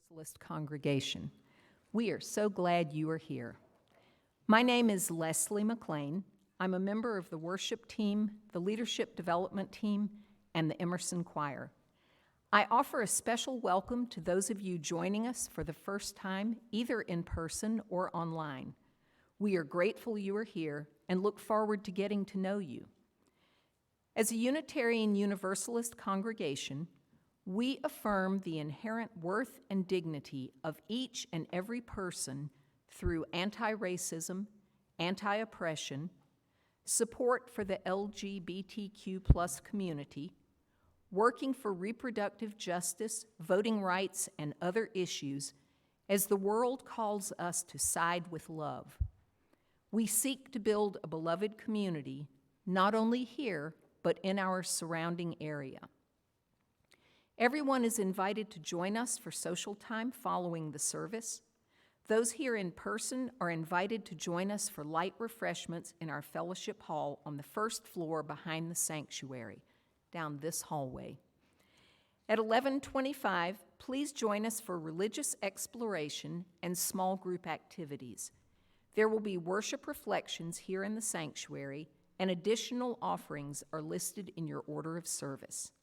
Universalist congregation. We are so glad you are here. My name is Leslie McLean. I'm a member of the worship team, the leadership development team, and the Emerson Choir. I offer a special welcome to those of you joining us for the first time, either in person or online. We are grateful you are here and look forward to getting to know you. As a Unitarian Universalist congregation, we affirm the inherent worth and dignity of each and every person through anti-racism, anti-oppression, support for the LGBTQ+ community, working for reproductive justice, voting rights, and other issues as the world calls us to side with love. We seek to build a beloved community, not only here, but in our surrounding area. Everyone is invited to join us for social time following the service. Those here in person are invited to join us for light refreshments in our fellowship hall on the first floor behind the sanctuary, down this hallway. At 11:25, please join us for religious exploration and small group activities. There will be worship reflections here in the sanctuary, and additional offerings are listed in your order of service.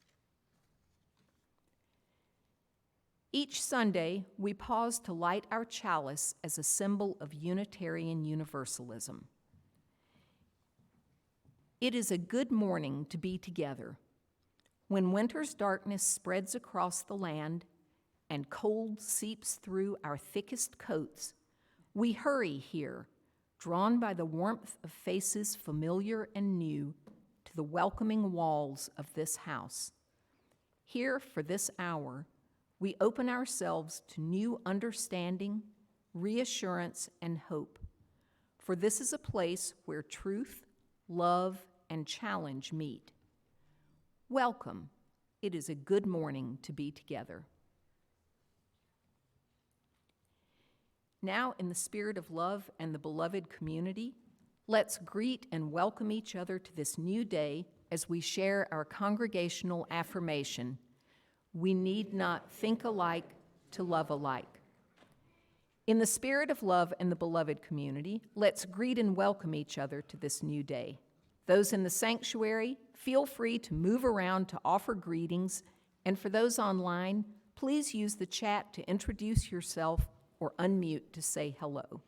Each Sunday, we pause to light our chalice as a symbol of Unitarian Universalism. It is a good morning to be together. When winter's darkness spreads across the land and cold seeps through our thickest coats, we hurry here, drawn by the warmth of faces familiar and new, to the welcoming walls of this house. Here, for this hour, we open ourselves to new understanding, reassurance, and hope. For this is a place where truth, love, and challenge meet. Welcome. It is a good morning to be together. Now, in the spirit of love and the beloved community, let's greet and welcome each other to this new day as we share our congregational affirmation: we need not think alike to love alike. In the spirit of love and the beloved community, let's greet and welcome each other to this new day. Those in the sanctuary, feel free to move around to offer greetings, and for those online, please use the chat to introduce yourself or unmute to say hello.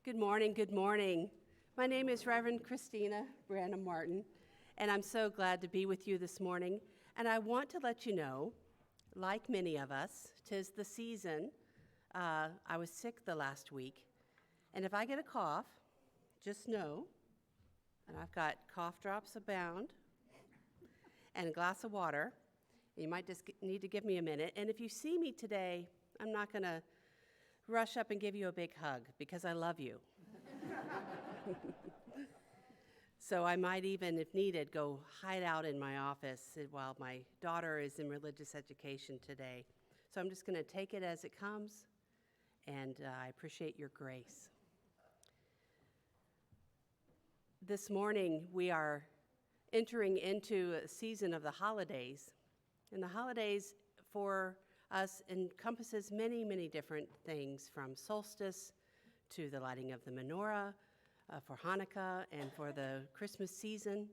Good morning, good morning. My name is Reverend Christina Branum-Martin, and I'm so glad to be with you this morning. And I want to let you know, like many of us, 'tis the season. I was sick the last week, and if I get a cough, just know, and I've got cough drops abound and a glass of water. You might just need to give me a minute. And if you see me today, I'm not going to rush up and give you a big hug because I love you. So I might even, if needed, go hide out in my office while my daughter is in religious education today. So I'm just going to take it as it comes, and I appreciate your grace. This morning, we are entering into a season of the holidays, and the holidays for us encompasses many, many different things, from solstice to the lighting of the menorah, for Hanukkah and for the Christmas season.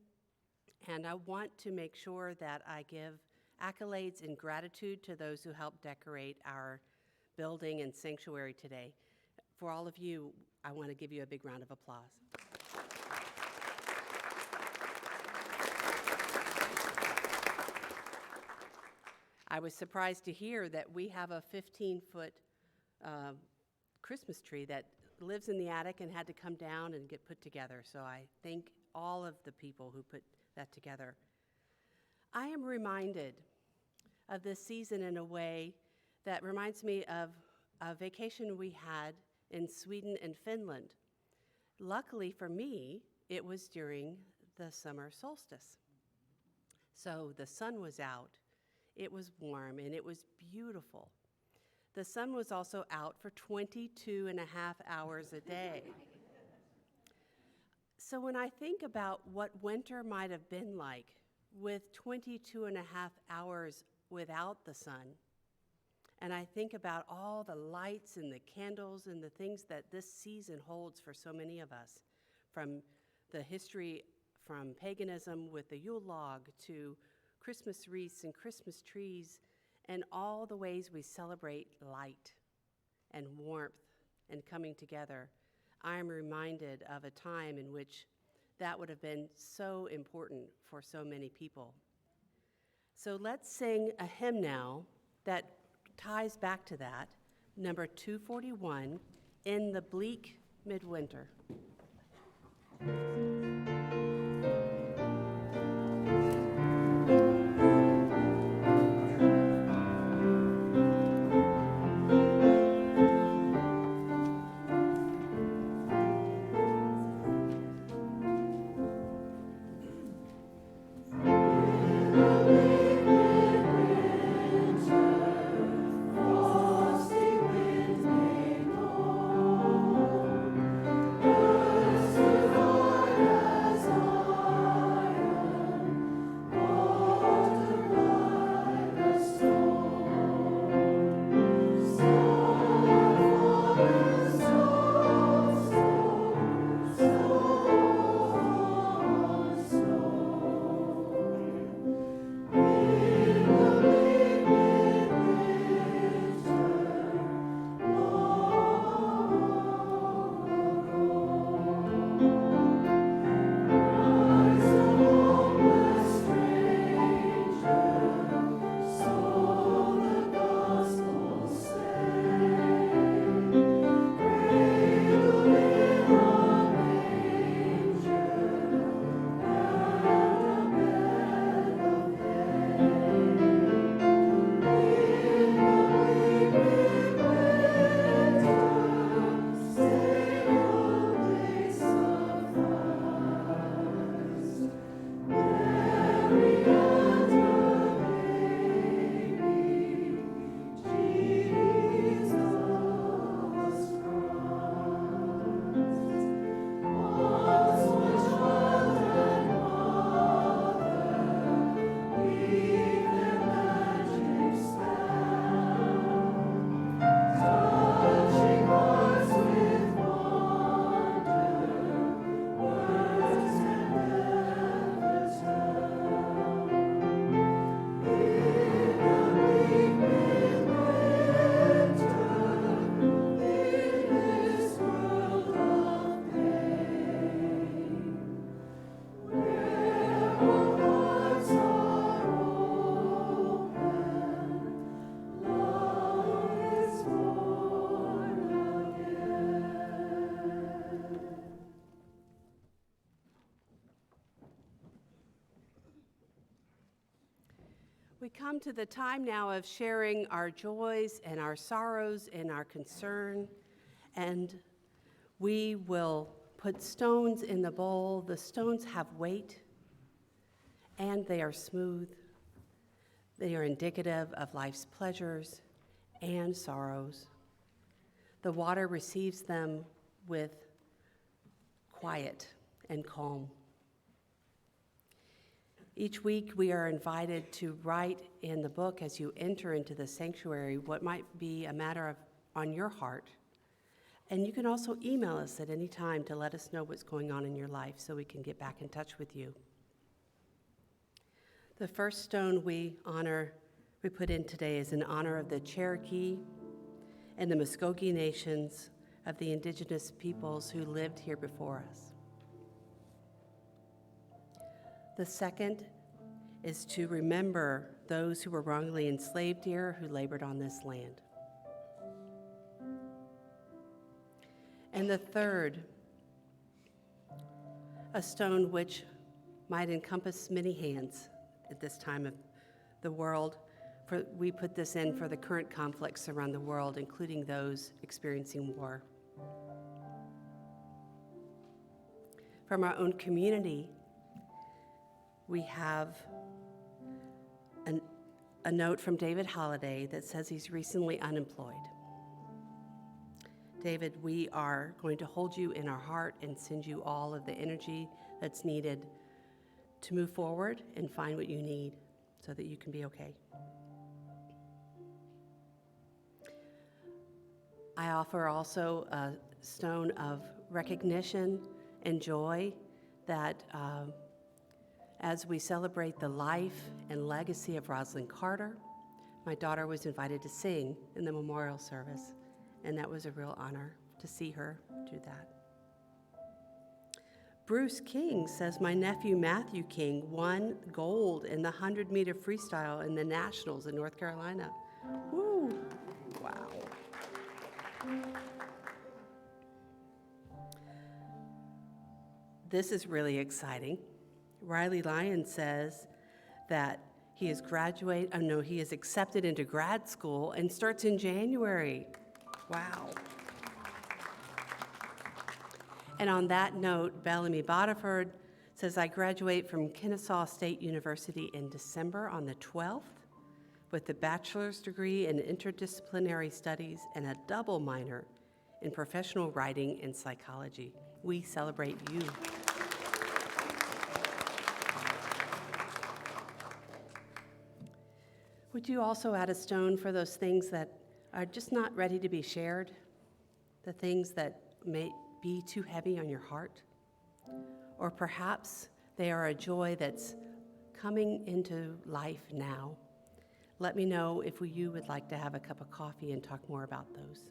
And I want to make sure that I give accolades and gratitude to those who helped decorate our building and sanctuary today. For all of you, I want to give you a big round of applause. I was surprised to hear that we have a 15-foot Christmas tree that lives in the attic and had to come down and get put together. So I thank all of the people who put that together. I am reminded of this season in a way that reminds me of a vacation we had in Sweden and Finland. Luckily for me, it was during the summer solstice. So the sun was out, it was warm, and it was beautiful. The sun was also out for 22 and a half hours a day. So when I think about what winter might have been like with 22 and a half hours without the sun, and I think about all the lights and the candles and the things that this season holds for so many of us, from the history from paganism with the Yule log to Christmas wreaths and Christmas trees, and all the ways we celebrate light and warmth and coming together, I am reminded of a time in which that would have been so important for so many people. So let's sing a hymn now that ties back to that, number 241, In the Bleak Midwinter. We come to the time now of sharing our joys and our sorrows and our concern, and we will put stones in the bowl. The stones have weight, and they are smooth. They are indicative of life's pleasures and sorrows. The water receives them with quiet and calm. Each week we are invited to write in the book as you enter into the sanctuary what might be a matter on your heart. And you can also email us at any time to let us know what's going on in your life so we can get back in touch with you. The first stone we put in today is in honor of the Cherokee and the Muskogee nations of the indigenous peoples who lived here before us. The second is to remember those who were wrongly enslaved here who labored on this land. And the third, a stone which might encompass many hands at this time of the world. We put this in for the current conflicts around the world, including those experiencing war. From our own community, we have a note from David Holliday that says he's recently unemployed. David, we are going to hold you in our heart and send you all of the energy that's needed to move forward and find what you need so that you can be okay. I offer also a stone of recognition and joy that as we celebrate the life and legacy of Rosalind Carter, my daughter was invited to sing in the memorial service, and that was a real honor to see her do that. Bruce King says, my nephew Matthew King won gold in the 100-meter freestyle in the Nationals in North Carolina. Woo! Wow. This is really exciting. Riley Lyon says that he is accepted into grad school and starts in January. Wow. And on that note, Bellamy Bodiford says, I graduate from Kennesaw State University in December on the 12th with a bachelor's degree in interdisciplinary studies and a double minor in professional writing and psychology. We celebrate you. Would you also add a stone for those things that are just not ready to be shared? The things that may be too heavy on your heart? Or perhaps they are a joy that's coming into life now. Let me know if you would like to have a cup of coffee and talk more about those.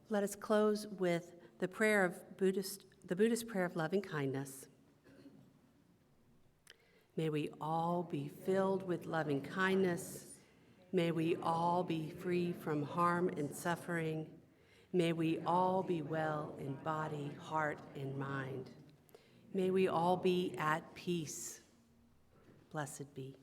Let us close with the Buddhist prayer of loving kindness. May we all be filled with loving kindness. May we all be free from harm and suffering. May we all be well in body, heart, and mind. May we all be at peace. Blessed be.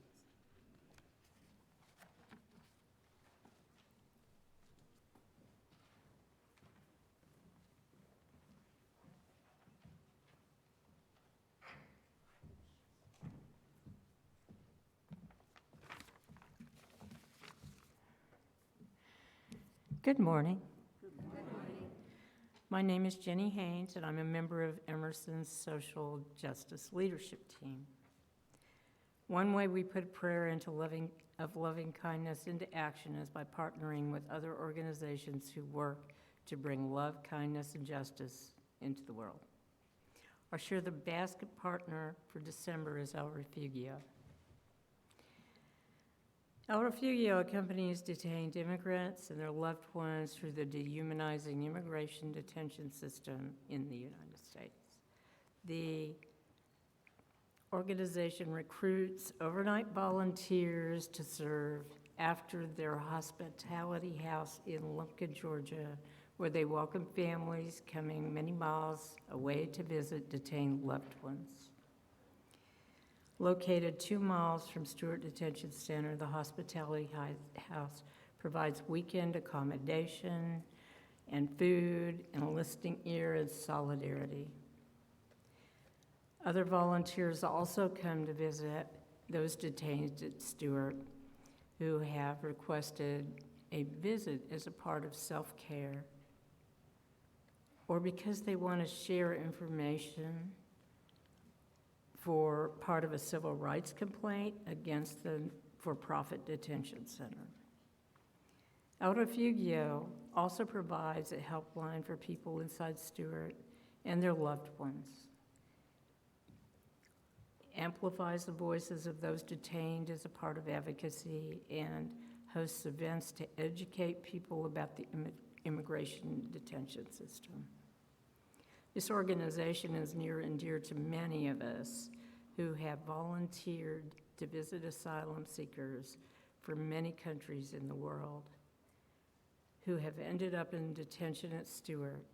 Good morning. Good morning. My name is Jenny Haynes, and I'm a member of Emerson's Social Justice Leadership Team. One way we put prayer into loving kindness into action is by partnering with other organizations who work to bring love, kindness, and justice into the world. Our Share the Basket partner for December is El Refugio. El Refugio accompanies detained immigrants and their loved ones through the dehumanizing immigration detention system in the United States. The organization recruits overnight volunteers to serve after their hospitality house in Lumpkin, Georgia, where they welcome families coming many miles away to visit detained loved ones. Located 2 miles from Stewart Detention Center, the Hospitality House provides weekend accommodation, and food, and a listening ear and solidarity. Other volunteers also come to visit those detained at Stewart who have requested a visit as a part of self-care, or because they want to share information for part of a civil rights complaint against the for-profit detention center. El Refugio also provides a helpline for people inside Stewart and their loved ones, amplifies the voices of those detained as a part of advocacy, and hosts events to educate people about the immigration detention system. This organization is near and dear to many of us who have volunteered to visit asylum seekers from many countries in the world, who have ended up in detention at Stewart,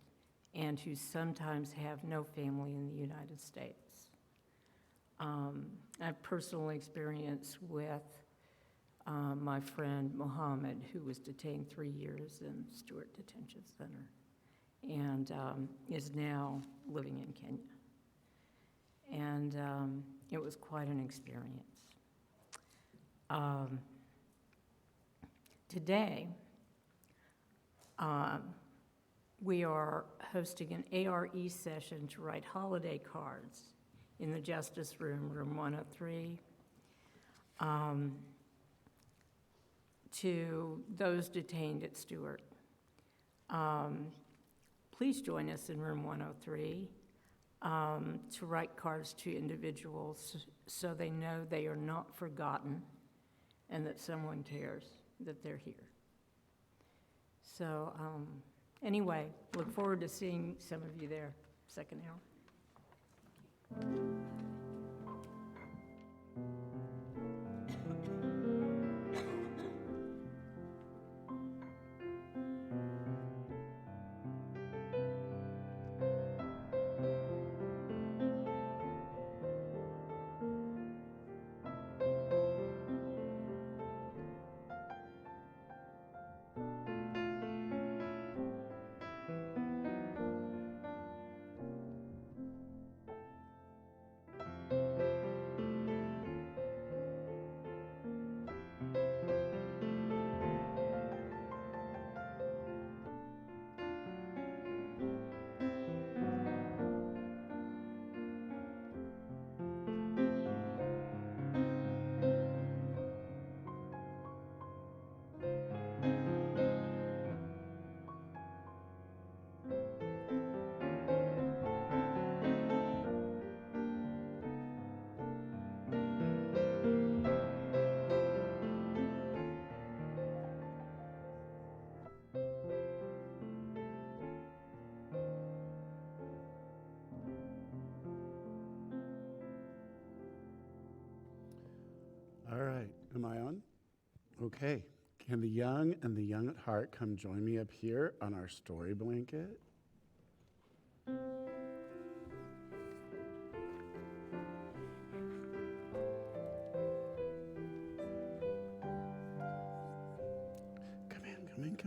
and who sometimes have no family in the United States. I've personal experience with my friend Mohammed, who was detained 3 years in Stewart Detention Center and is now living in Kenya. And it was quite an experience. Today, we are hosting an ARE session to write holiday cards in the Justice Room, room 103, to those detained at Stewart. Please join us in room 103 to write cards to individuals so they know they are not forgotten and that someone cares that they're here. So anyway, look forward to seeing some of you there, second hour. All right, am I on? Okay, can the young and the young at heart come join me up here on our story blanket? Come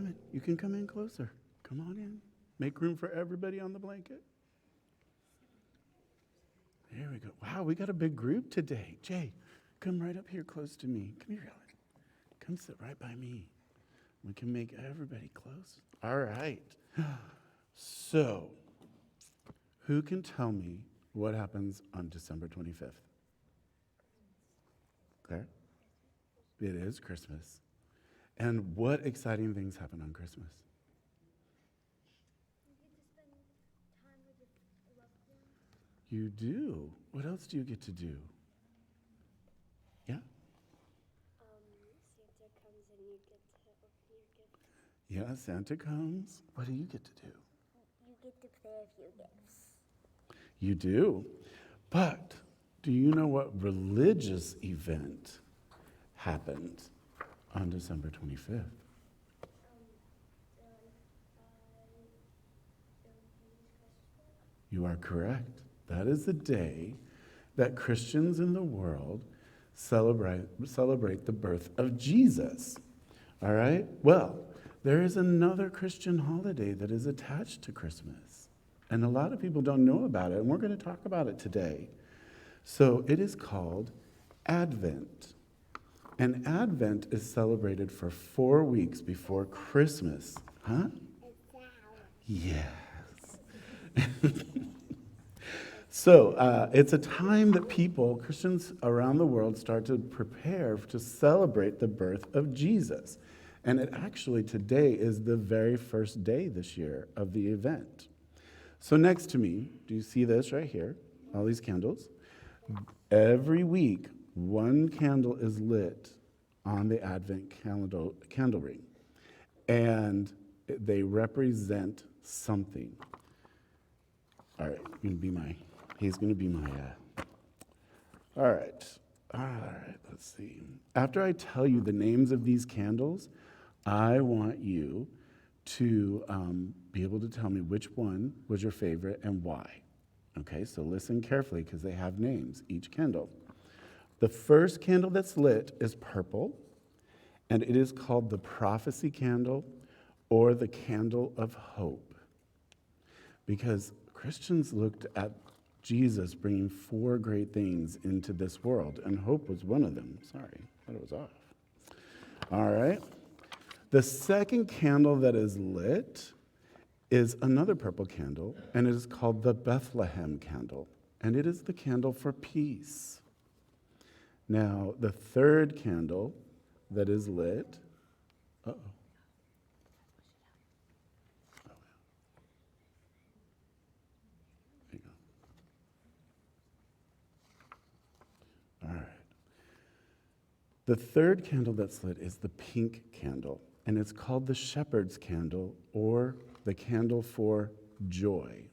in. You can come in closer. Come on in. Make room for everybody on the blanket. There we go. Wow, we got a big group today. Jay, come right up here close to me. Come here, Ellen. Come sit right by me. We can make everybody close. All right. So, who can tell me what happens on December 25th? Claire? It is Christmas. And what exciting things happen on Christmas? You get to spend time with your loved ones. You do. What else do you get to do? Yeah? Santa comes and you get to open your gifts. Yeah, Santa comes. What do you get to do? You get to play a few gifts. You do. But do you know what religious event happened on December 25th? You are correct. That is the day that Christians in the world celebrate the birth of Jesus. All right? Well, there is another Christian holiday that is attached to Christmas. And a lot of people don't know about it, and we're going to talk about it today. So it is called Advent. And Advent is celebrated for 4 weeks before Christmas. Huh? Yes. So it's a time that people, Christians around the world, start to prepare to celebrate the birth of Jesus. And it actually today is the very first day this year of the event. So next to me, do you see this right here? All these candles. Every week, one candle is lit on the Advent candle ring. And they represent something. All right, he's going to be my, all right, let's see. After I tell you the names of these candles, I want you to be able to tell me which one was your favorite and why. Okay, so listen carefully because they have names, each candle. The first candle that's lit is purple, and it is called the prophecy candle or the candle of hope. Because Christians looked at Jesus bringing 4 great things into this world, and hope was one of them. Sorry, thought it was off. All right. The second candle that is lit is another purple candle, and it is called the Bethlehem candle, and it is the candle for peace. Now, the third candle that is lit, all right. The third candle that's lit is the pink candle, and it's called the shepherd's candle or the candle for joy.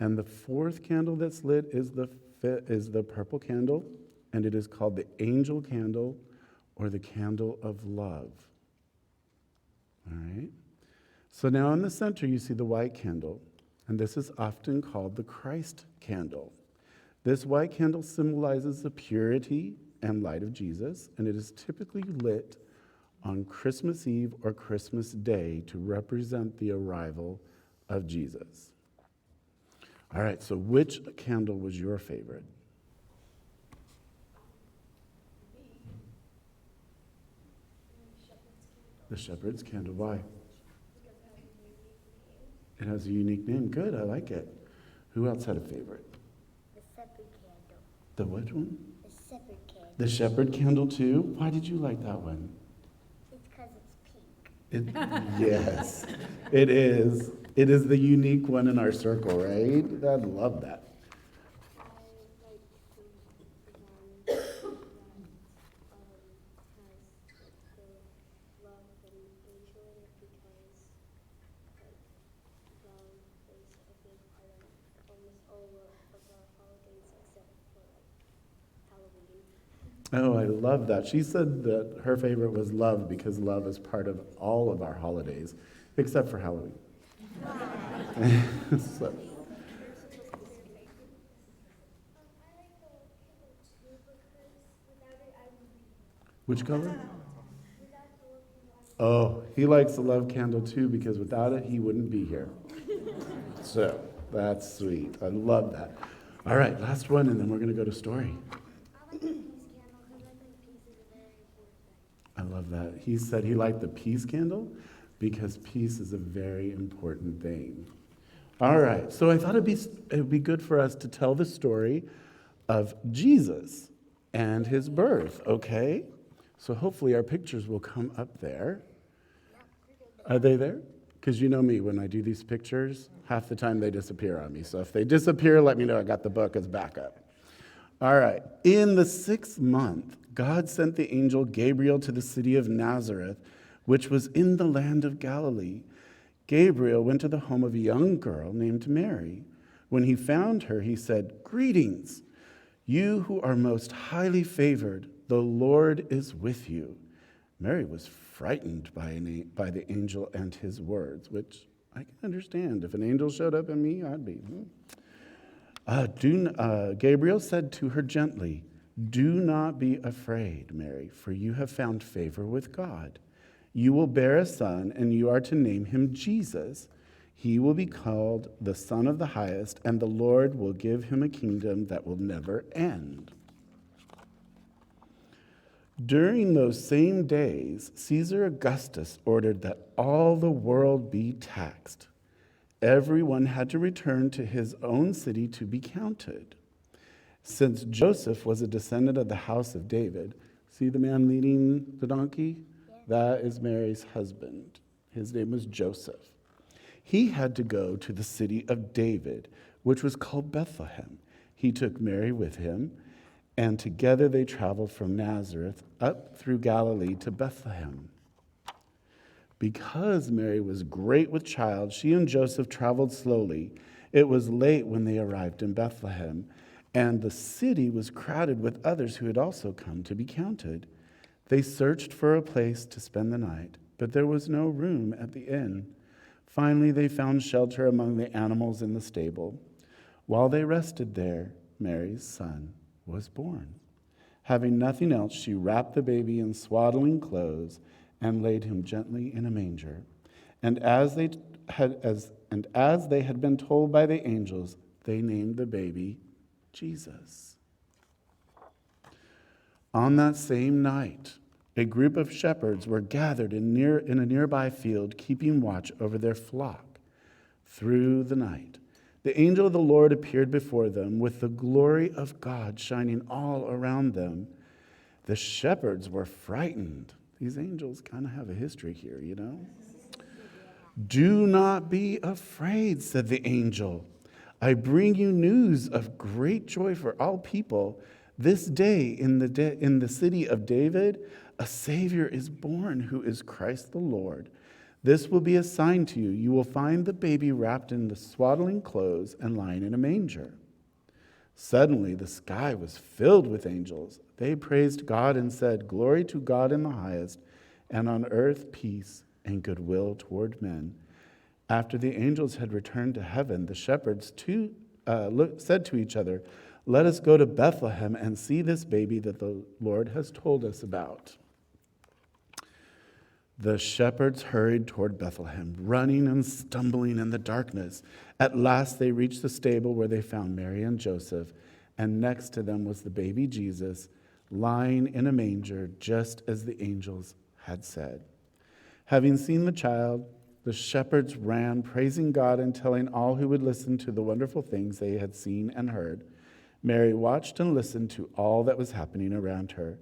And the fourth candle that's lit is the purple candle, and it is called the angel candle or the candle of love. All right? So now in the center you see the white candle, and this is often called the Christ candle. This white candle symbolizes the purity and light of Jesus, and it is typically lit on Christmas Eve or Christmas Day to represent the arrival of Jesus. All right, so which candle was your favorite? The shepherd's candle. Why? It has a unique name. Good, I like it. Who else had a favorite? The shepherd candle. The which one? The shepherd candle. The shepherd candle too? Why did you like that one? It's because it's pink. Yes, it is. It is the unique one in our circle, right? I love that. I like the one that has the love and angel in it because love is a big part of almost all of our holidays except for Halloween. Oh, I love that. She said that her favorite was love because love is part of all of our holidays, except for Halloween. So. Which color? Oh, he likes the love candle too because without it, he wouldn't be here. So that's sweet. I love that. All right, last one, and then we're going to go to story. I like the peace candle because I think peace is a very important thing. I love that. He said he liked the peace candle because peace is a very important thing. All right, so I thought it'd be good for us to tell the story of Jesus and his birth, okay? So hopefully our pictures will come up there. Are they there? Because you know me, when I do these pictures, half the time they disappear on me. So if they disappear, let me know I got the book as backup. All right, in the 6th month, God sent the angel Gabriel to the city of Nazareth, which was in the land of Galilee. Gabriel went to the home of a young girl named Mary. When he found her, he said, "Greetings, you who are most highly favored, the Lord is with you." Mary was frightened by the angel and his words, which I can understand. If an angel showed up in me, I'd be. Gabriel said to her gently, "Do not be afraid, Mary, for you have found favor with God. You will bear a son, and you are to name him Jesus. He will be called the Son of the Highest, and the Lord will give him a kingdom that will never end." During those same days, Caesar Augustus ordered that all the world be taxed. Everyone had to return to his own city to be counted. Since Joseph was a descendant of the house of David, see the man leading the donkey? That is Mary's husband. His name was Joseph. He had to go to the city of David, which was called Bethlehem. He took Mary with him, and together they traveled from Nazareth up through Galilee to Bethlehem. Because Mary was great with child, she and Joseph traveled slowly. It was late when they arrived in Bethlehem, and the city was crowded with others who had also come to be counted. They searched for a place to spend the night, but there was no room at the inn. Finally, they found shelter among the animals in the stable. While they rested there, Mary's son was born. Having nothing else, she wrapped the baby in swaddling clothes and laid him gently in a manger. And as they had been told by the angels, they named the baby Jesus. On that same night, a group of shepherds were gathered in a nearby field, keeping watch over their flock. Through the night, the angel of the Lord appeared before them with the glory of God shining all around them. The shepherds were frightened. These angels kind of have a history here, you know? "Do not be afraid," said the angel. "I bring you news of great joy for all people. This day in the city of David, a Savior is born who is Christ the Lord. This will be a sign to you. You will find the baby wrapped in the swaddling clothes and lying in a manger." Suddenly, the sky was filled with angels. They praised God and said, "Glory to God in the highest, and on earth peace and goodwill toward men." After the angels had returned to heaven, the shepherds said to each other, "Let us go to Bethlehem and see this baby that the Lord has told us about." The shepherds hurried toward Bethlehem, running and stumbling in the darkness. At last they reached the stable where they found Mary and Joseph, and next to them was the baby Jesus, lying in a manger, just as the angels had said. Having seen the child, the shepherds ran, praising God and telling all who would listen to the wonderful things they had seen and heard. Mary watched and listened to all that was happening around her.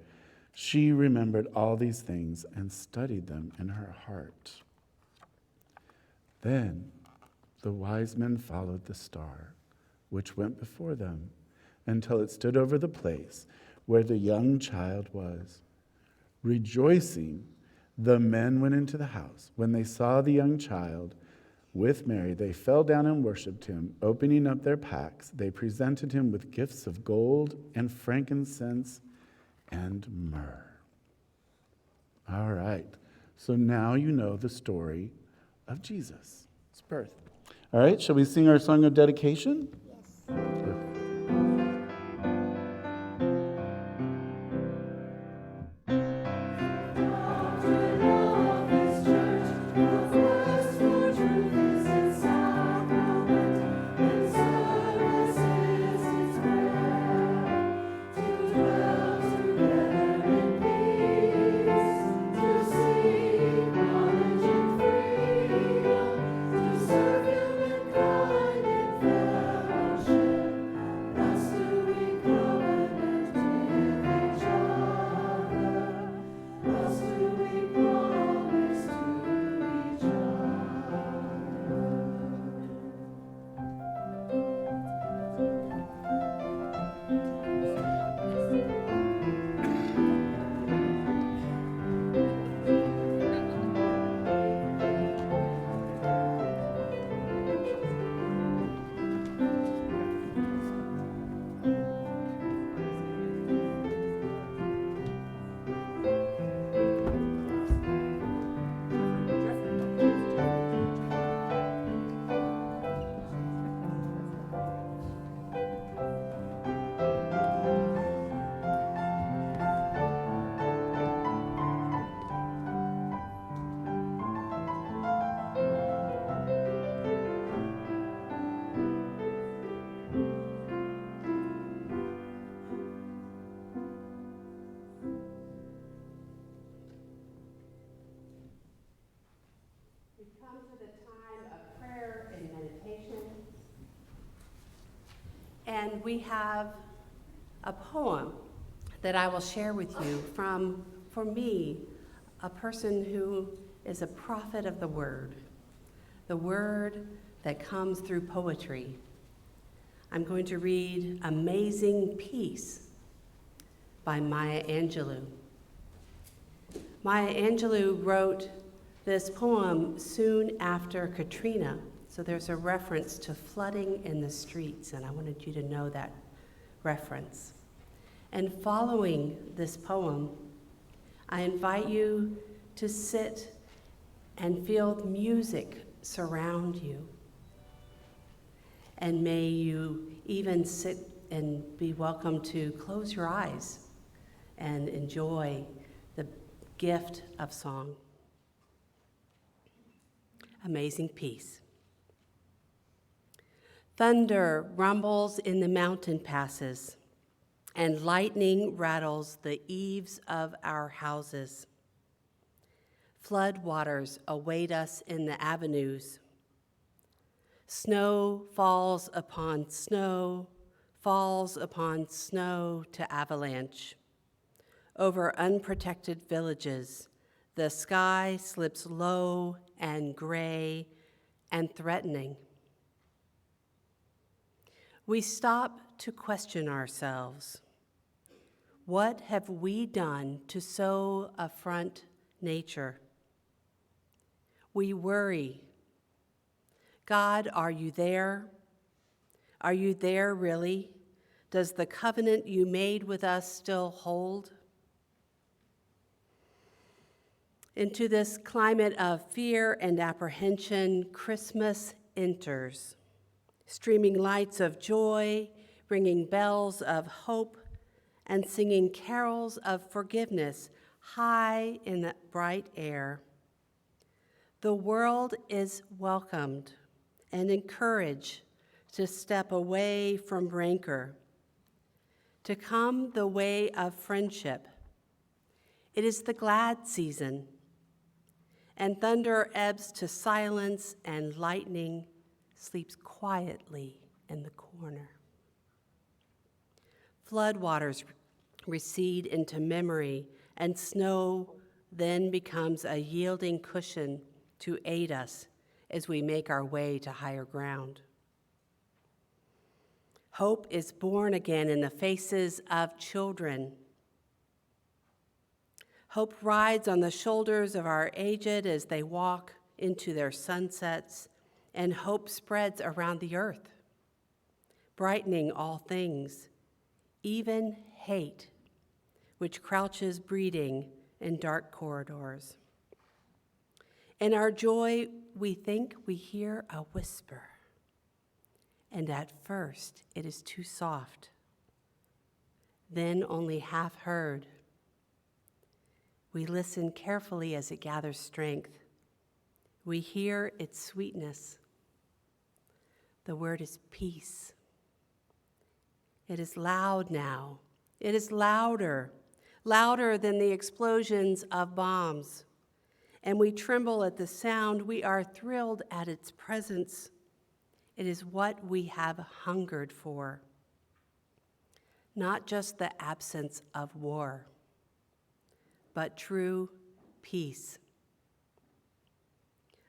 She remembered all these things and studied them in her heart. Then the wise men followed the star, which went before them, until it stood over the place where the young child was. Rejoicing, the men went into the house. When they saw the young child with Mary, they fell down and worshipped him. Opening up their packs, they presented him with gifts of gold and frankincense and myrrh. All right, so now you know the story of Jesus' birth. All right, shall we sing our song of dedication? Yes. And we have a poem that I will share with you from, for me, a person who is a prophet of the word that comes through poetry. I'm going to read Amazing Peace by Maya Angelou. Maya Angelou wrote this poem soon after Katrina, so there's a reference to flooding in the streets, and I wanted you to know that reference. And following this poem, I invite you to sit and feel the music surround you. And may you even sit and be welcome to close your eyes and enjoy the gift of song. Amazing Peace. Thunder rumbles in the mountain passes, and lightning rattles the eaves of our houses. Flood waters await us in the avenues. Snow falls upon snow to avalanche. Over unprotected villages, the sky slips low and gray and threatening. We stop to question ourselves. What have we done to so affront nature? We worry. God, are you there? Are you there really? Does the covenant you made with us still hold? Into this climate of fear and apprehension, Christmas enters. Streaming lights of joy, ringing bells of hope, and singing carols of forgiveness high in the bright air. The world is welcomed and encouraged to step away from rancor, to come the way of friendship. It is the glad season, and thunder ebbs to silence, and lightning sleeps quietly in the corner. Floodwaters recede into memory, and snow then becomes a yielding cushion to aid us as we make our way to higher ground. Hope is born again in the faces of children. Hope rides on the shoulders of our aged as they walk into their sunsets, and hope spreads around the earth, brightening all things, even hate, which crouches breeding in dark corridors. In our joy, we think we hear a whisper, and at first it is too soft, then only half heard. We listen carefully as it gathers strength. We hear its sweetness. The word is peace. It is loud now. It is louder, louder than the explosions of bombs. And we tremble at the sound. We are thrilled at its presence. It is what we have hungered for. Not just the absence of war, but true peace.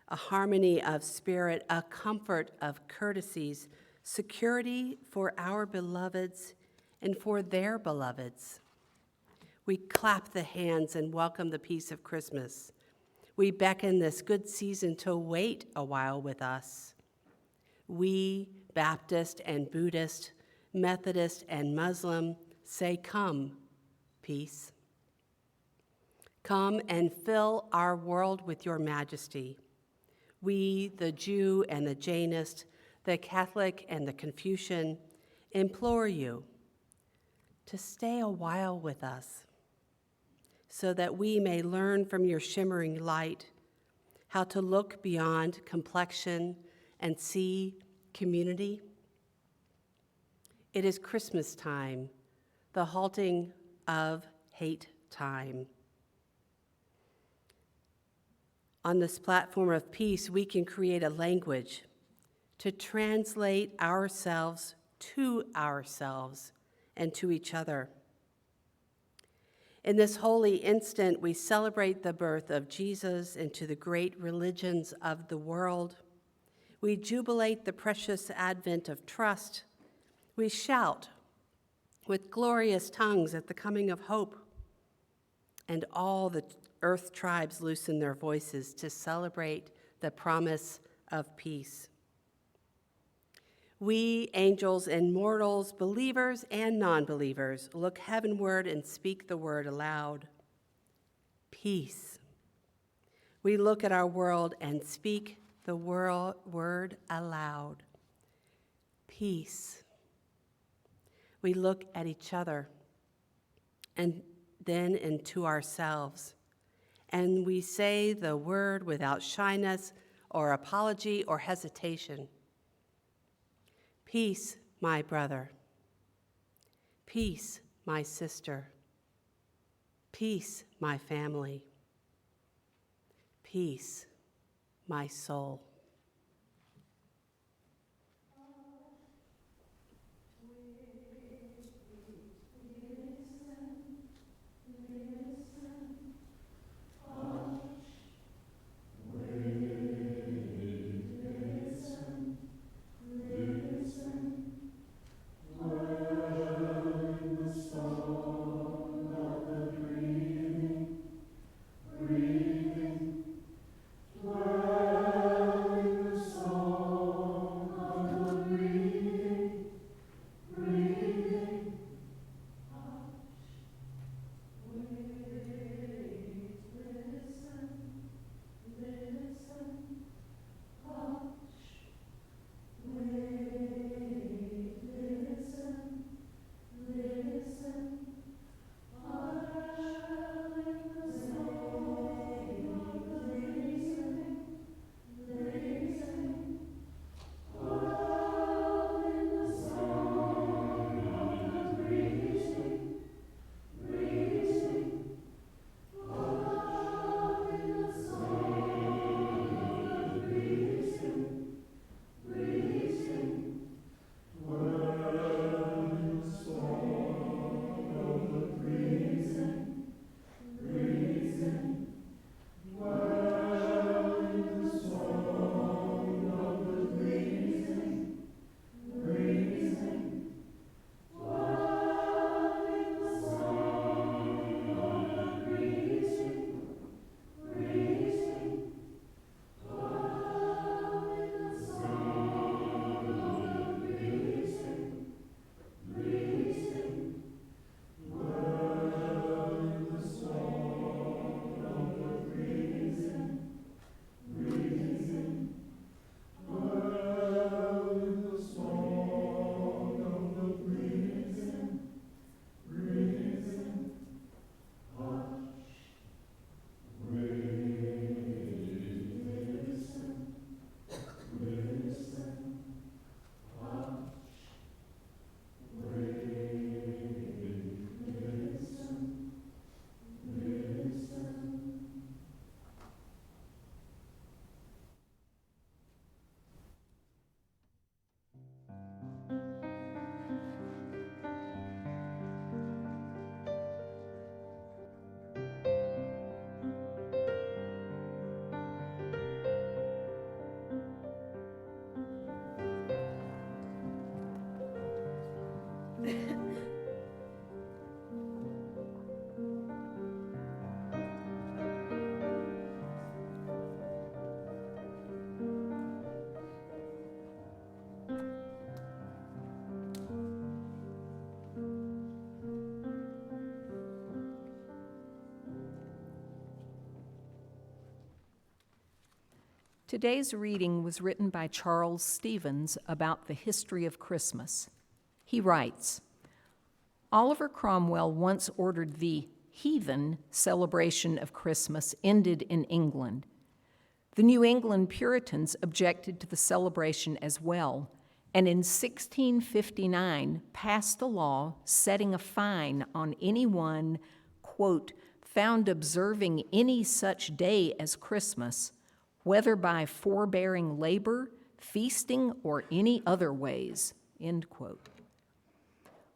A harmony of spirit, a comfort of courtesies, security for our beloveds and for their beloveds. We clap the hands and welcome the peace of Christmas. We beckon this good season to wait a while with us. We, Baptist and Buddhist, Methodist and Muslim, say, come, peace. Come and fill our world with your majesty. We, the Jew and the Jainist, the Catholic and the Confucian, implore you to stay a while with us so that we may learn from your shimmering light how to look beyond complexion and see community. It is Christmas time, the halting of hate time. On this platform of peace, we can create a language to translate ourselves to ourselves and to each other. In this holy instant, we celebrate the birth of Jesus into the great religions of the world. We jubilate the precious advent of trust. We shout with glorious tongues at the coming of hope. And all the earth tribes loosen their voices to celebrate the promise of peace. We, angels and mortals, believers and non-believers, look heavenward and speak the word aloud. Peace. We look at our world and speak the word aloud. Peace. We look at each other and then into ourselves, and we say the word without shyness or apology or hesitation. Peace, my brother. Peace, my sister. Peace, my family. Peace, my soul. Today's reading was written by Charles Stevens about the history of Christmas. He writes, Oliver Cromwell once ordered the heathen celebration of Christmas ended in England. The New England Puritans objected to the celebration as well, and in 1659 passed a law setting a fine on anyone, quote, found observing any such day as Christmas, whether by forbearing labor, feasting, or any other ways, end quote.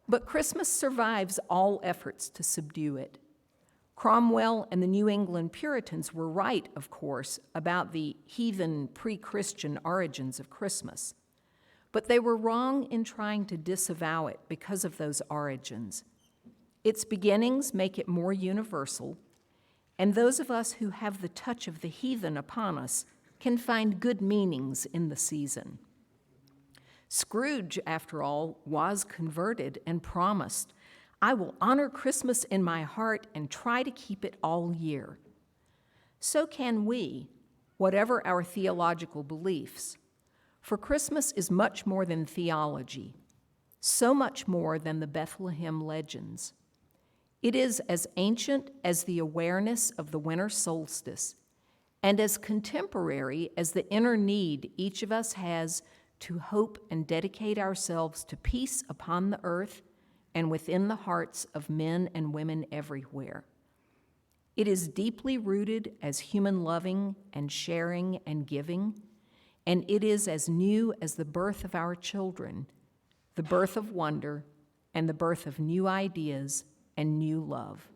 But Christmas survives all efforts to subdue it. Cromwell and the New England Puritans were right, of course, about the heathen pre-Christian origins of Christmas. But they were wrong in trying to disavow it because of those origins. Its beginnings make it more universal, and those of us who have the touch of the heathen upon us can find good meanings in the season. Scrooge, after all, was converted and promised, "I will honor Christmas in my heart and try to keep it all year." So can we, whatever our theological beliefs. For Christmas is much more than theology, so much more than the Bethlehem legends. It is as ancient as the awareness of the winter solstice, and as contemporary as the inner need each of us has to hope and dedicate ourselves to peace upon the earth and within the hearts of men and women everywhere. It is deeply rooted as human loving and sharing and giving, and it is as new as the birth of our children, the birth of wonder and the birth of new ideas and new love.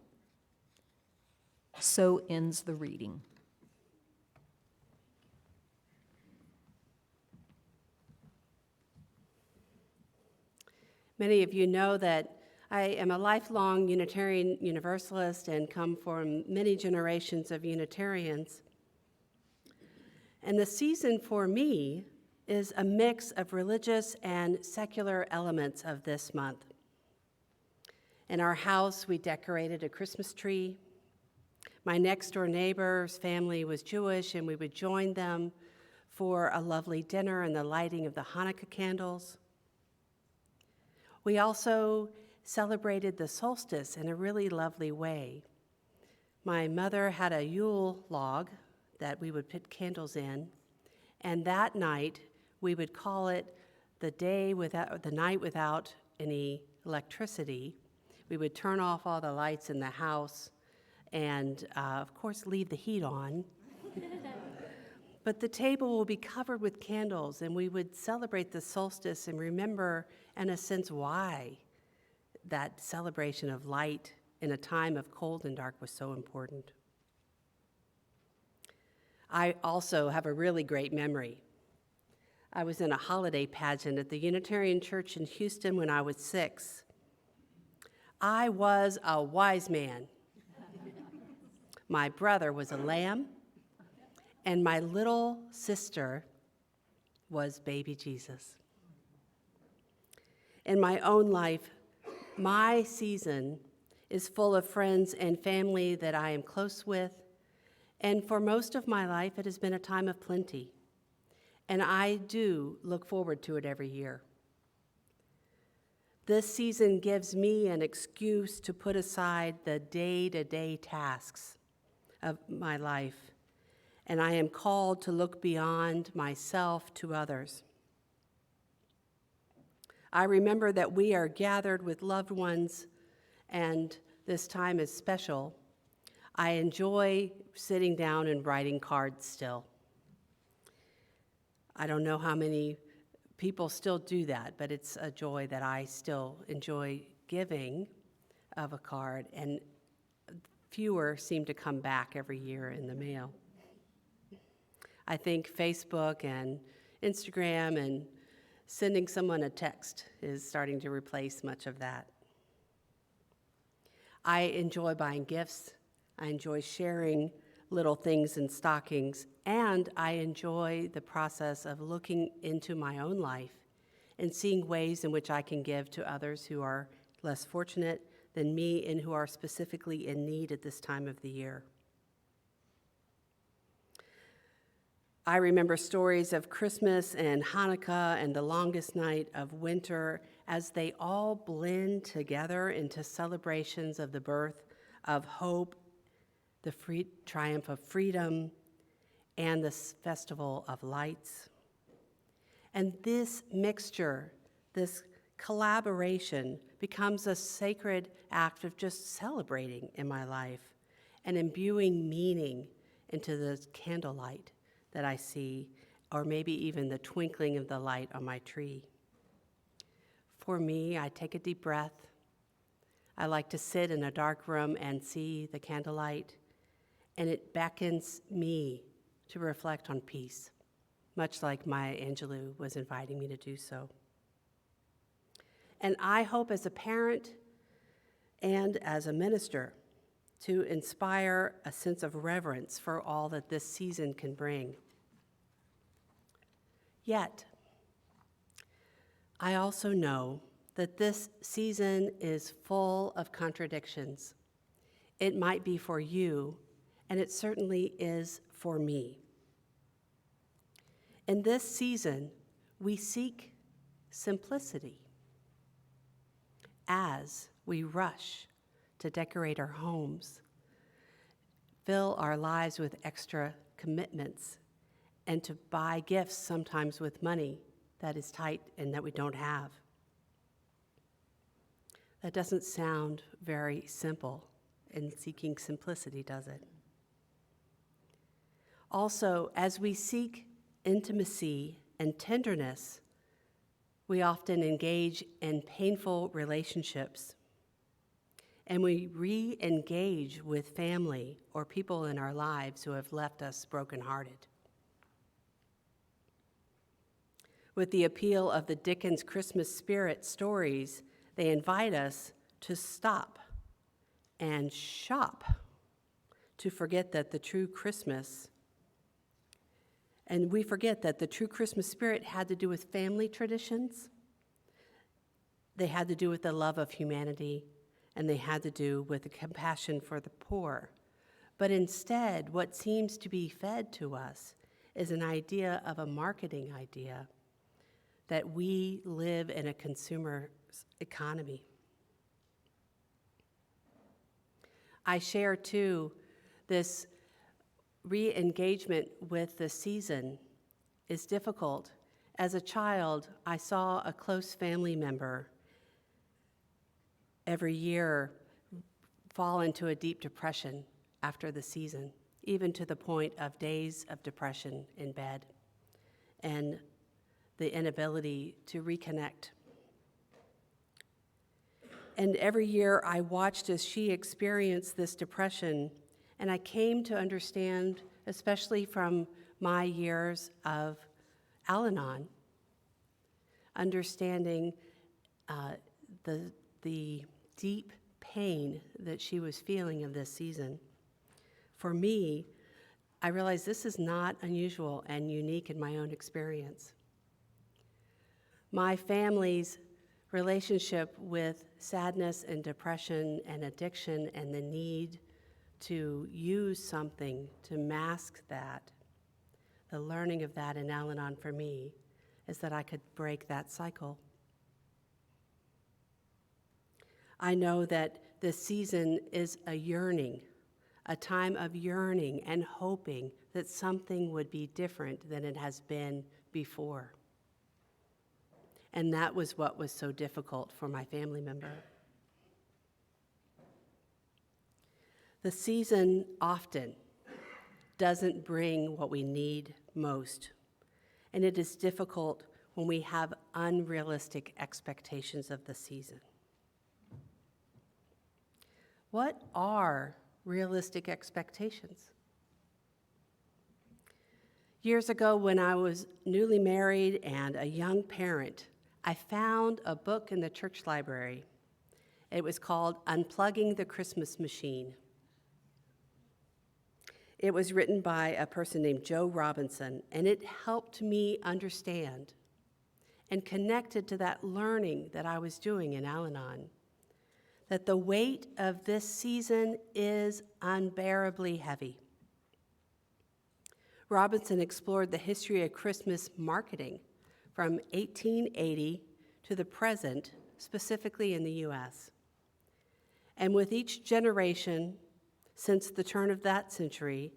So ends the reading. Many of you know that I am a lifelong Unitarian Universalist and come from many generations of Unitarians. And the season for me is a mix of religious and secular elements of this month. In our house, we decorated a Christmas tree. My next door neighbor's family was Jewish, and we would join them for a lovely dinner and the lighting of the Hanukkah candles. We also celebrated the solstice in a really lovely way. My mother had a Yule log that we would put candles in, and that night we would call it the night without any electricity. We would turn off all the lights in the house and, of course, leave the heat on. But the table will be covered with candles, and we would celebrate the solstice and remember, in a sense, why that celebration of light in a time of cold and dark was so important. I also have a really great memory. I was in a holiday pageant at the Unitarian Church in Houston when I was 6. I was a wise man. My brother was a lamb, and my little sister was baby Jesus. In my own life, my season is full of friends and family that I am close with, and for most of my life, it has been a time of plenty, and I do look forward to it every year. This season gives me an excuse to put aside the day-to-day tasks of my life, and I am called to look beyond myself to others. I remember that we are gathered with loved ones, and this time is special. I enjoy sitting down and writing cards still. I don't know how many people still do that, but it's a joy that I still enjoy giving of a card, and fewer seem to come back every year in the mail. I think Facebook and Instagram and sending someone a text is starting to replace much of that. I enjoy buying gifts. I enjoy sharing little things in stockings, and I enjoy the process of looking into my own life and seeing ways in which I can give to others who are less fortunate than me and who are specifically in need at this time of the year. I remember stories of Christmas and Hanukkah and the longest night of winter as they all blend together into celebrations of the birth of hope, the triumph of freedom, and the festival of lights. And this mixture, this collaboration, becomes a sacred act of just celebrating in my life and imbuing meaning into the candlelight that I see, or maybe even the twinkling of the light on my tree. For me, I take a deep breath. I like to sit in a dark room and see the candlelight, and it beckons me to reflect on peace, much like Maya Angelou was inviting me to do so. And I hope as a parent and as a minister to inspire a sense of reverence for all that this season can bring. Yet, I also know that this season is full of contradictions. It might be for you, and it certainly is for me. In this season, we seek simplicity as we rush to decorate our homes, fill our lives with extra commitments, and to buy gifts sometimes with money that is tight and that we don't have. That doesn't sound very simple in seeking simplicity, does it? Also, as we seek intimacy and tenderness, we often engage in painful relationships, and we re-engage with family or people in our lives who have left us brokenhearted. With the appeal of the Dickens Christmas spirit stories, they invite us to stop and shop, to forget that the true Christmas, and we forget that the true Christmas spirit had to do with family traditions, they had to do with the love of humanity, and they had to do with the compassion for the poor. But instead, what seems to be fed to us is an idea of a marketing idea that we live in a consumer economy. I share, too, this re-engagement with the season is difficult. As a child, I saw a close family member every year fall into a deep depression after the season, even to the point of days of depression in bed and the inability to reconnect. And every year I watched as she experienced this depression, and I came to understand, especially from my years of Al-Anon, understanding the deep pain that she was feeling of this season. For me, I realized this is not unusual and unique in my own experience. My family's relationship with sadness and depression and addiction and the need to use something to mask that, the learning of that in Al-Anon for me is that I could break that cycle. I know that this season is a yearning, a time of yearning and hoping that something would be different than it has been before. And that was what was so difficult for my family member. The season often doesn't bring what we need most, and it is difficult when we have unrealistic expectations of the season. What are realistic expectations? Years ago, when I was newly married and a young parent, I found a book in the church library. It was called Unplugging the Christmas Machine. It was written by a person named Joe Robinson, and it helped me understand and connected to that learning that I was doing in Al-Anon, that the weight of this season is unbearably heavy. Robinson explored the history of Christmas marketing from 1880 to the present, specifically in the U.S. And with each generation since the turn of that century,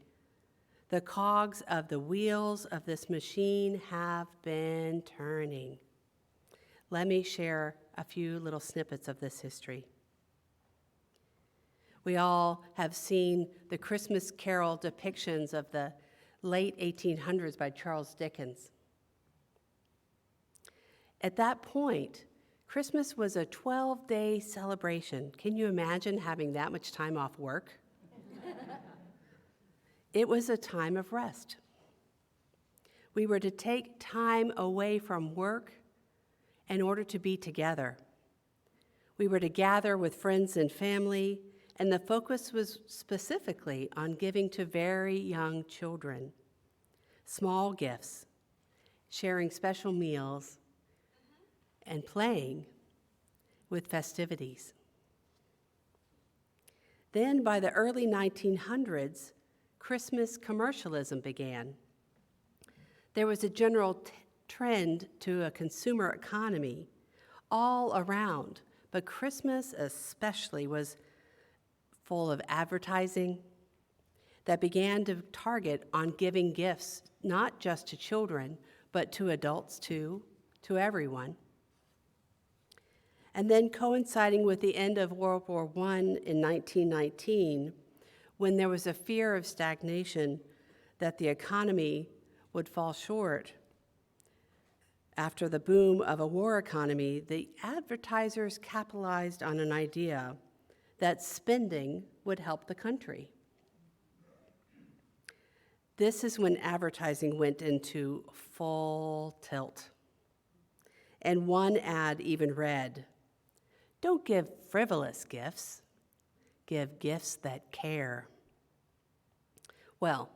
the cogs of the wheels of this machine have been turning. Let me share a few little snippets of this history. We all have seen the Christmas Carol depictions of the late 1800s by Charles Dickens. At that point, Christmas was a 12-day celebration. Can you imagine having that much time off work? It was a time of rest. We were to take time away from work in order to be together. We were to gather with friends and family, and the focus was specifically on giving to very young children, small gifts, sharing special meals, and playing with festivities. Then, by the early 1900s, Christmas commercialism began. There was a general trend to a consumer economy all around, but Christmas especially was full of advertising that began to target on giving gifts not just to children, but to adults too, to everyone. And then coinciding with the end of World War I in 1919, when there was a fear of stagnation that the economy would fall short after the boom of a war economy, the advertisers capitalized on an idea that spending would help the country. This is when advertising went into full tilt. And one ad even read, "Don't give frivolous gifts, give gifts that care." Well,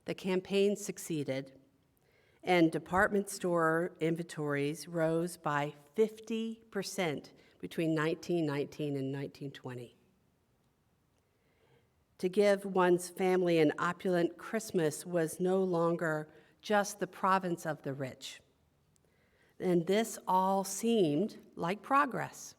the campaign succeeded, and department store inventories rose by 50% between 1919 and 1920. To give one's family an opulent Christmas was no longer just the province of the rich. And this all seemed like progress.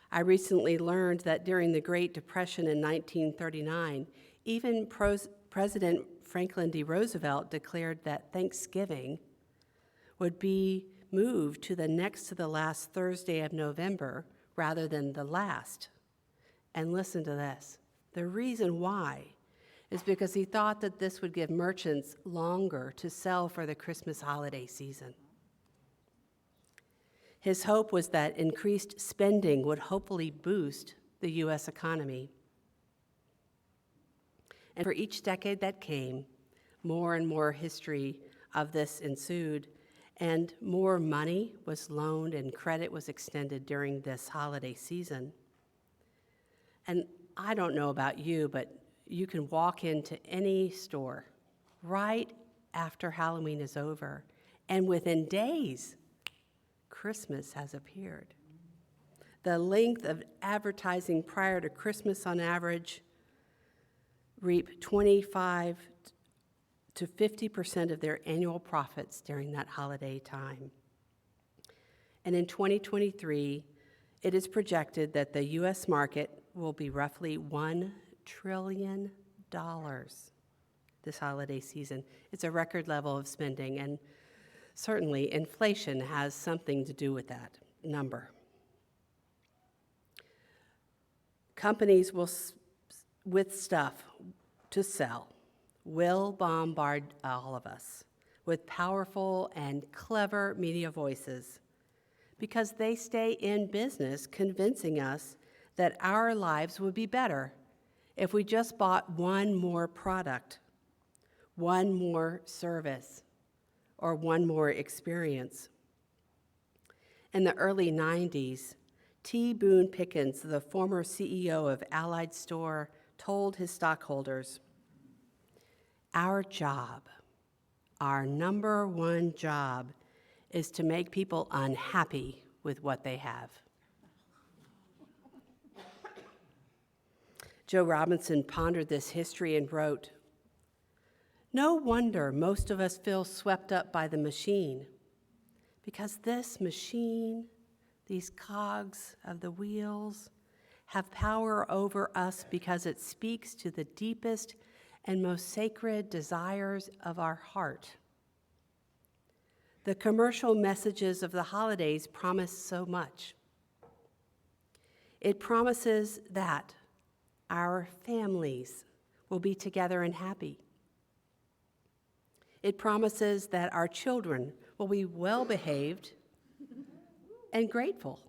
I recently learned that during the Great Depression in 1939, even President Franklin D. Roosevelt declared that Thanksgiving would be moved to the next to the last Thursday of November rather than the last. And listen to this. The reason why is because he thought that this would give merchants longer to sell for the Christmas holiday season. His hope was that increased spending would hopefully boost the U.S. economy. And for each decade that came, more and more history of this ensued, and more money was loaned and credit was extended during this holiday season. And I don't know about you, but you can walk into any store right after Halloween is over, and within days, Christmas has appeared. The length of advertising prior to Christmas on average reap 25 to 50% of their annual profits during that holiday time. And in 2023, it is projected that the U.S. market will be roughly $1 trillion this holiday season. It's a record level of spending, and certainly inflation has something to do with that number. Companies with stuff to sell will bombard all of us with powerful and clever media voices because they stay in business convincing us that our lives would be better if we just bought one more product, one more service, or one more experience. In the early 90s, T. Boone Pickens, the former CEO of Allied Store, told his stockholders, "Our job, our number one job, is to make people unhappy with what they have." Joe Robinson pondered this history and wrote, "No wonder most of us feel swept up by the machine, because this machine, these cogs of the wheels, have power over us because it speaks to the deepest and most sacred desires of our heart. The commercial messages of the holidays promise so much. It promises that our families will be together and happy. It promises that our children will be well behaved and grateful.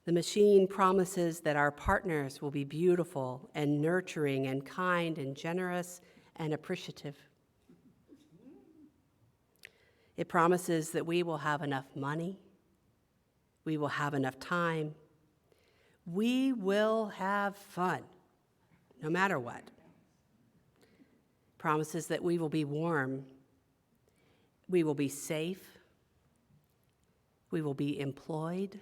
The machine promises that our partners will be beautiful and nurturing and kind and generous and appreciative. It promises that we will have enough money, we will have enough time, we will have fun, no matter what. It promises that we will be warm, we will be safe, we will be employed.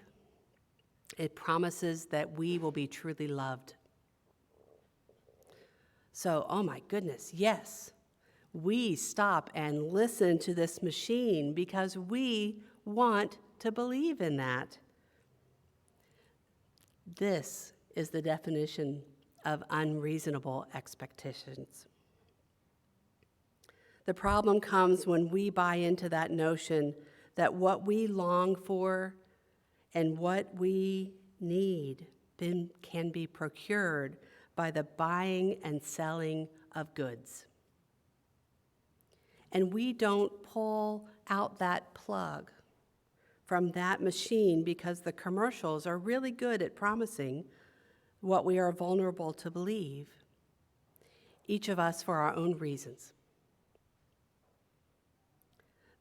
It promises that we will be truly loved. So, oh my goodness, yes, we stop and listen to this machine because we want to believe in that. This is the definition of unreasonable expectations. The problem comes when we buy into that notion that what we long for and what we need can be procured by the buying and selling of goods. And we don't pull out that plug from that machine because the commercials are really good at promising what we are vulnerable to believe, each of us for our own reasons.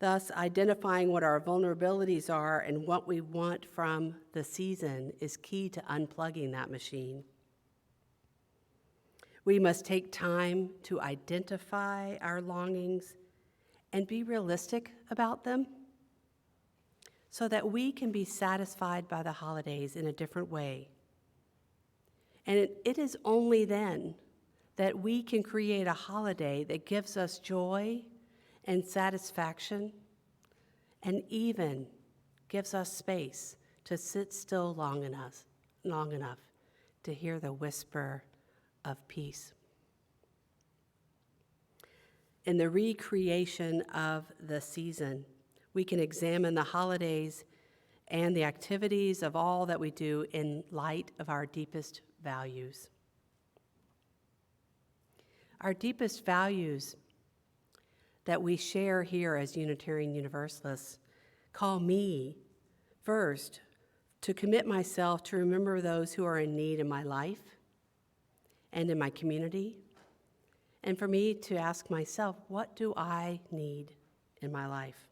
Thus, identifying what our vulnerabilities are and what we want from the season is key to unplugging that machine. We must take time to identify our longings and be realistic about them so that we can be satisfied by the holidays in a different way. And it is only then that we can create a holiday that gives us joy and satisfaction, and even gives us space to sit still long enough to hear the whisper of peace. In the recreation of the season, we can examine the holidays and the activities of all that we do in light of our deepest values. Our deepest values that we share here as Unitarian Universalists call me, first, to commit myself to remember those who are in need in my life and in my community, and for me to ask myself, what do I need in my life?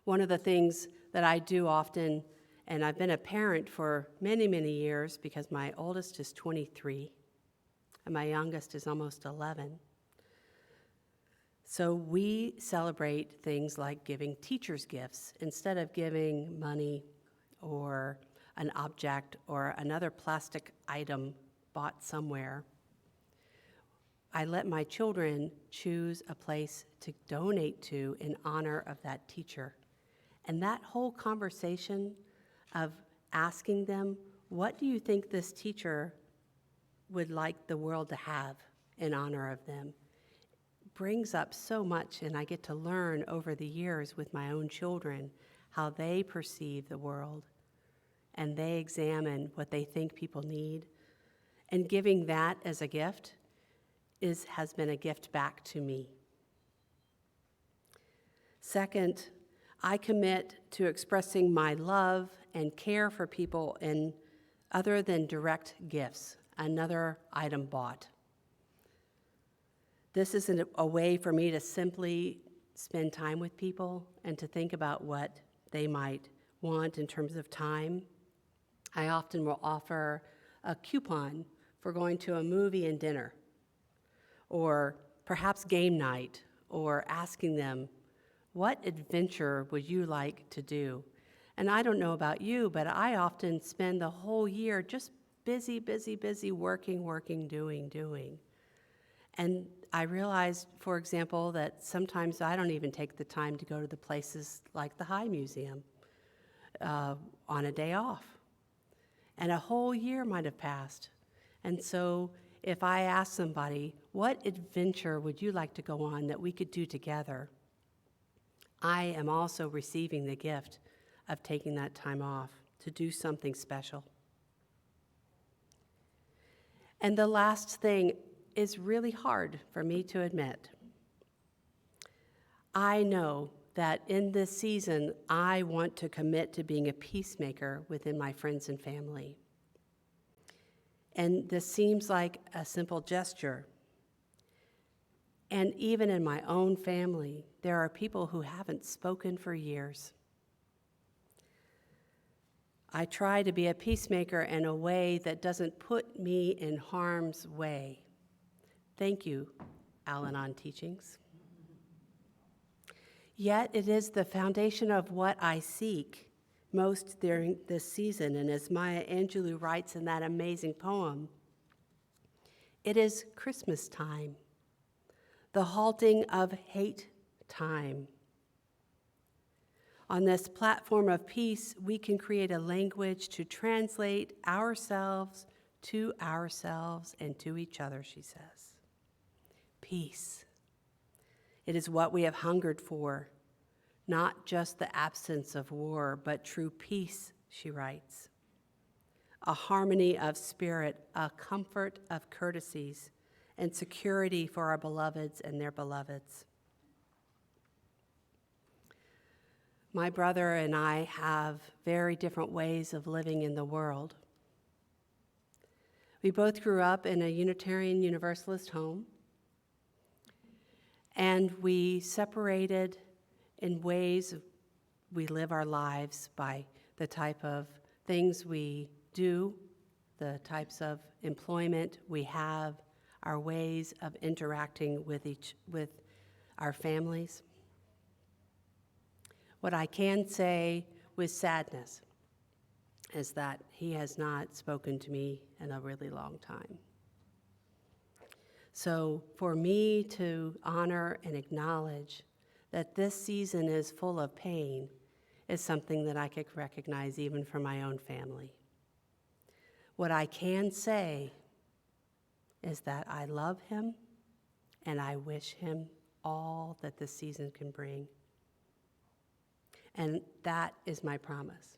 One of the things that I do often, and I've been a parent for many, many years because my oldest is 23 and my youngest is almost 11. So we celebrate things like giving teachers gifts instead of giving money or an object or another plastic item bought somewhere. I let my children choose a place to donate to in honor of that teacher. And that whole conversation of asking them, what do you think this teacher would like the world to have in honor of them, brings up so much, and I get to learn over the years with my own children how they perceive the world, and they examine what they think people need. And giving that as a gift has been a gift back to me. Second, I commit to expressing my love and care for people in other than direct gifts, another item bought. This is a way for me to simply spend time with people and to think about what they might want in terms of time. I often will offer a coupon for going to a movie and dinner, or perhaps game night, or asking them, what adventure would you like to do? And I don't know about you, but I often spend the whole year just busy, working, doing. And I realized, for example, that sometimes I don't even take the time to go to the places like the High Museum on a day off. And a whole year might have passed. And so if I ask somebody, what adventure would you like to go on that we could do together? I am also receiving the gift of taking that time off to do something special. And the last thing is really hard for me to admit. I know that in this season, I want to commit to being a peacemaker within my friends and family. And this seems like a simple gesture. And even in my own family, there are people who haven't spoken for years. I try to be a peacemaker in a way that doesn't put me in harm's way. Thank you, Al-Anon Teachings. Yet it is the foundation of what I seek most during this season. And as Maya Angelou writes in that amazing poem, it is Christmas time, the halting of hate time. On this platform of peace, we can create a language to translate ourselves and to each other, she says. Peace. It is what we have hungered for, not just the absence of war, but true peace, she writes. A harmony of spirit, a comfort of courtesies, and security for our beloveds and their beloveds. My brother and I have very different ways of living in the world. We both grew up in a Unitarian Universalist home, and we separated in ways we live our lives by the type of things we do, the types of employment we have, our ways of interacting with our families. What I can say with sadness is that he has not spoken to me in a really long time. So for me to honor and acknowledge that this season is full of pain is something that I could recognize even from my own family. What I can say is that I love him and I wish him all that this season can bring. And that is my promise,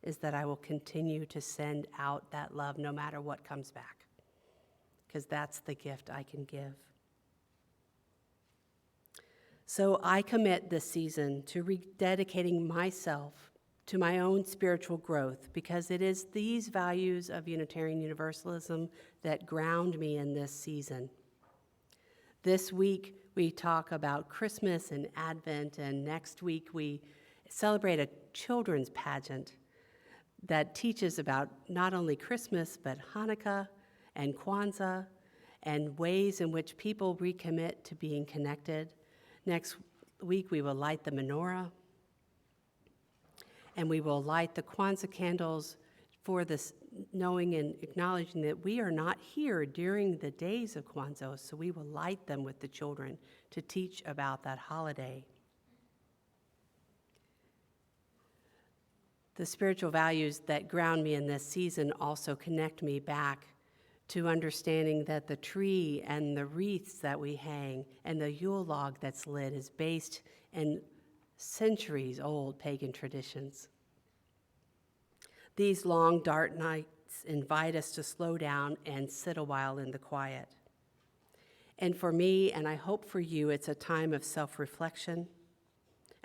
is that I will continue to send out that love no matter what comes back, because that's the gift I can give. So I commit this season to rededicating myself to my own spiritual growth, because it is these values of Unitarian Universalism that ground me in this season. This week, we talk about Christmas and Advent, and next week we celebrate a children's pageant that teaches about not only Christmas, but Hanukkah and Kwanzaa, and ways in which people recommit to being connected. Next week, we will light the menorah, and we will light the Kwanzaa candles for this, knowing and acknowledging that we are not here during the days of Kwanzaa, so we will light them with the children to teach about that holiday. The spiritual values that ground me in this season also connect me back to understanding that the tree and the wreaths that we hang and the Yule log that's lit is based in centuries-old pagan traditions. These long, dark nights invite us to slow down and sit a while in the quiet. And for me, and I hope for you, it's a time of self-reflection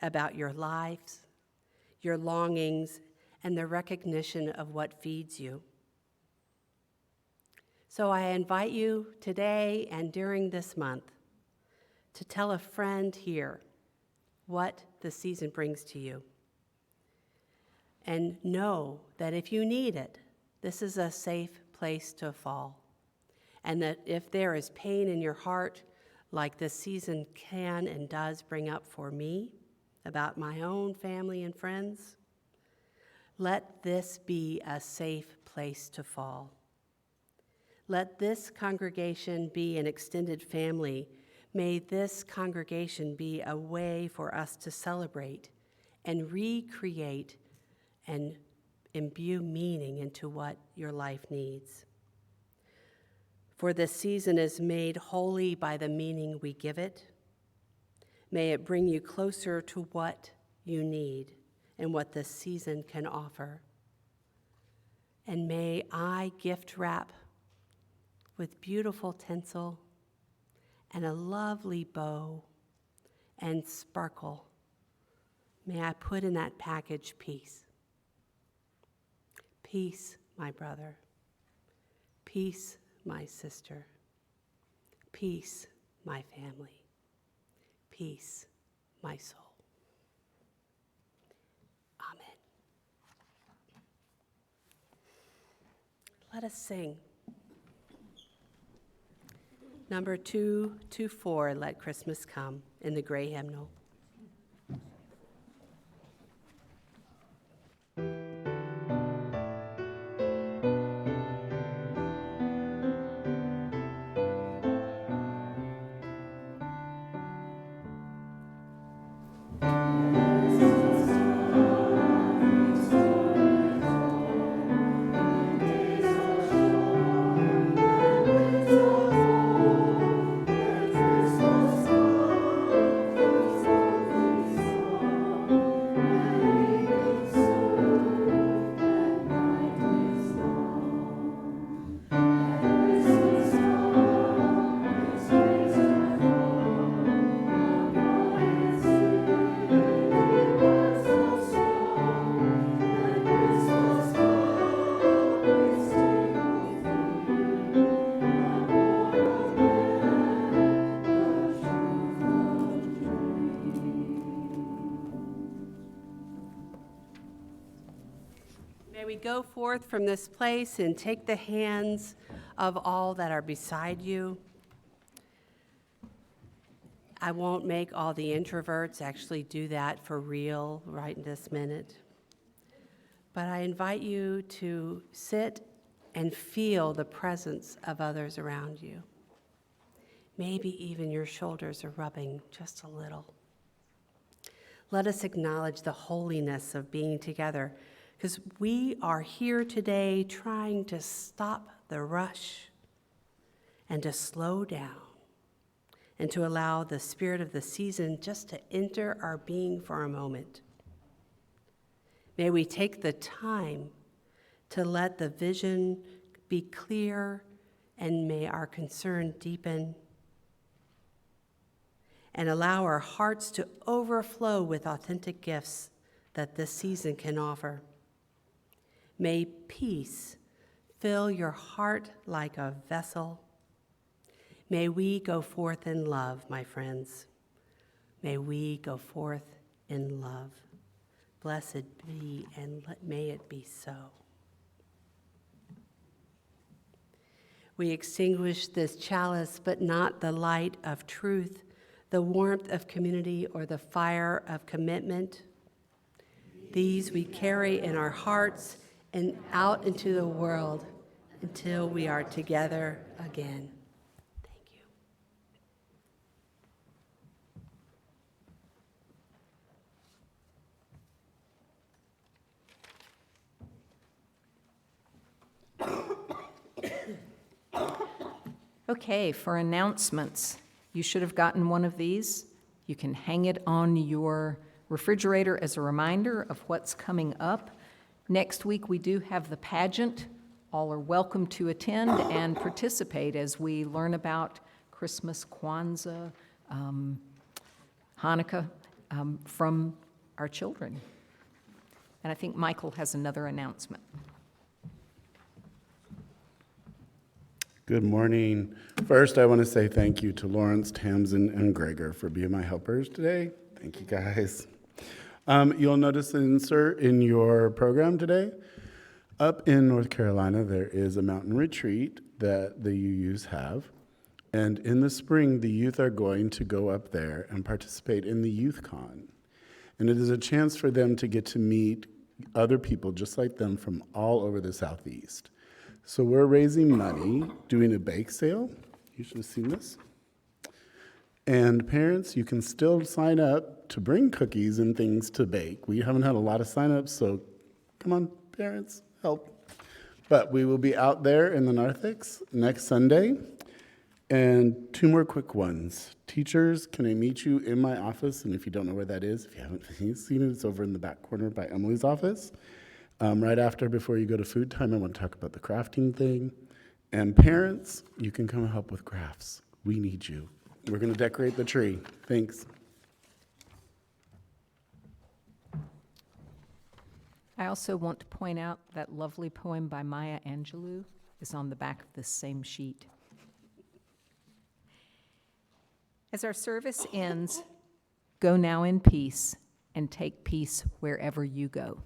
about your lives, your longings, and the recognition of what feeds you. So I invite you today and during this month to tell a friend here what the season brings to you. And know that if you need it, this is a safe place to fall. And that if there is pain in your heart, like this season can and does bring up for me about my own family and friends, let this be a safe place to fall. Let this congregation be an extended family. May this congregation be a way for us to celebrate and recreate and imbue meaning into what your life needs. For this season is made holy by the meaning we give it. May it bring you closer to what you need and what this season can offer. And may I gift wrap with beautiful tinsel and a lovely bow and sparkle may I put in that package peace. Peace, my brother. Peace, my sister. Peace, my family. Peace, my soul. Amen. Let us sing. Number 224, Let Christmas Come, in the gray hymnal. May we go forth from this place and take the hands of all that are beside you. I won't make all the introverts actually do that for real right in this minute. But I invite you to sit and feel the presence of others around you. Maybe even your shoulders are rubbing just a little. Let us acknowledge the holiness of being together, because we are here today trying to stop the rush and to slow down and to allow the spirit of the season just to enter our being for a moment. May we take the time to let the vision be clear, and may our concern deepen, and allow our hearts to overflow with authentic gifts that this season can offer. May peace fill your heart like a vessel. May we go forth in love, my friends. May we go forth in love. Blessed be, and may it be so. We extinguish this chalice, but not the light of truth, the warmth of community, or the fire of commitment. These we carry in our hearts and out into the world until we are together again. Thank you. Okay, for announcements, you should have gotten one of these. You can hang it on your refrigerator as a reminder of what's coming up. Next week, we do have the pageant. All are welcome to attend and participate as we learn about Christmas, Kwanzaa, Hanukkah from our children. And I think Michael has another announcement. Good morning. First, I want to say thank you to Lawrence, Tamsin, and Gregor for being my helpers today. Thank you, guys. You'll notice an insert in your program today. Up in North Carolina, there is a mountain retreat that the UUs have. And in the spring, the youth are going to go up there and participate in the Youth Con. And it is a chance for them to get to meet other people just like them from all over the Southeast. So we're raising money, doing a bake sale. You should have seen this. And parents, you can still sign up to bring cookies and things to bake. We haven't had a lot of signups, so come on, parents, help. But we will be out there in the narthex next Sunday. And two more quick ones. Teachers, can I meet you in my office? And if you don't know where that is, if you haven't seen it, it's over in the back corner by Emily's office. Right after, before you go to food time, I want to talk about the crafting thing. And parents, you can come help with crafts. We need you. We're going to decorate the tree. Thanks. I also want to point out that lovely poem by Maya Angelou is on the back of this same sheet. As our service ends, go now in peace and take peace wherever you go.